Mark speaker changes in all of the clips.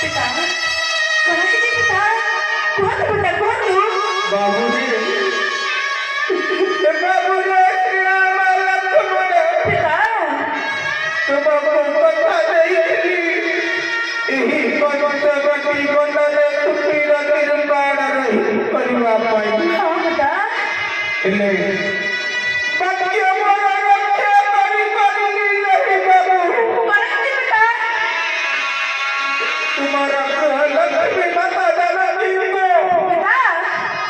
Speaker 1: पिता कौन है जी पिता कौन बेटा कौन तू
Speaker 2: बाबूजी बाबूजी श्री राम लक्ष्मण
Speaker 1: पिता
Speaker 2: तुमको पता नहीं यही पंचवटी गोंडले तुकीरा किरबाड़ रही परिवार पाई
Speaker 1: हां बेटा
Speaker 2: એટલે બાકી અમારા રક્ષા કરી કરી નહીં બાબू
Speaker 1: कौन है जी बेटा
Speaker 2: तुम्हारा लक्ष्मी माता जानकी को
Speaker 1: पिता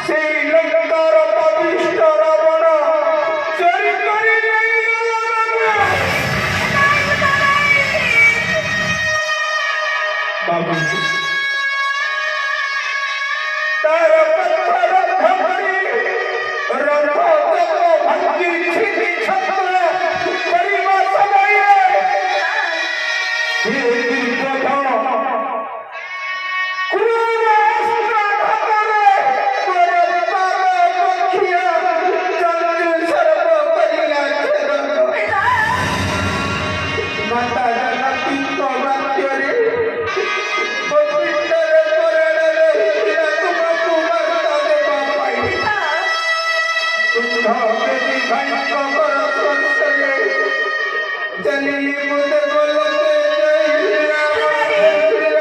Speaker 2: श्रीलंकार पविष्ट रावण चोरी करी नहीं गया बाबू तार पत्थर धमरी रण को भक्ति छिपी छत्र परिवार समय ये दिन को चली मुझे बोलते जय राम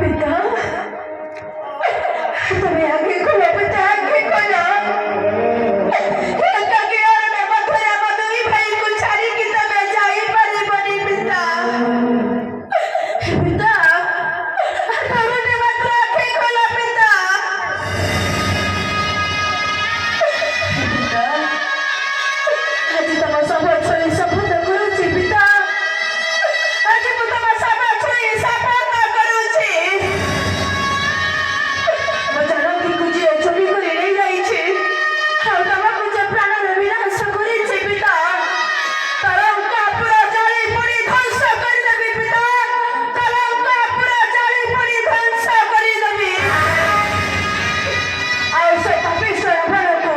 Speaker 1: पिता तुम्हें आगे खोलो पिता आगे खोलो लंका की ओर में मथुरा मधुरी भाई कुछारी की समय जाई परी बनी पिता पिता तुमने मत आगे खोलो पिता पिता आज तम सब छोड़ी शपथ करूची पिता आज ମୁଁ ତମ ସଭା ଛୁଇଁ ଶପଥ କରୁଛି ମୋ ଜାନକୀକୁ ଯିଏ ଚୋରି କରି ନେଇଯାଇଛି ଆଉ ତମକୁ ଯେ ପ୍ରାଣରେ ବିନାଶ କରିଛି ପିତା ତାର ଲଙ୍କା ପୁରା ଜାଳି ପୋଡ଼ି ଧ୍ୱଂସ କରିଦେବି ପିତା ତାର ଲଙ୍କା ପୁରା ଜାଳି ପୋଡ଼ି ଧ୍ୱଂସ କରିଦେବି ଆଉ ସେ ପାପିଷ୍ଠ ରାବଣକୁ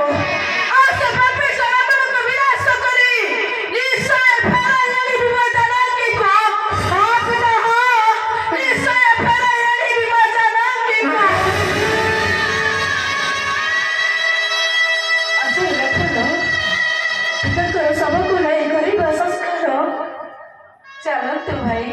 Speaker 1: ବିନାଶ କରି ନିଶ୍ଚୟ ଫେରାଇ ଆଣିବି ମୋ ଜାନକୀକୁ ହଁ ପିତା ହଁ ନିଶ୍ଚୟ ଫେରାଇ ଆଣିବି ମୋ ଜାନକୀକୁ ଆସୁ ଲକ୍ଷ୍ମଣ ପିତାଙ୍କର ଶବକୁ ନେଇ କରିବା ସଂସ୍କାର ଚାଲନ୍ତୁ ଭାଇ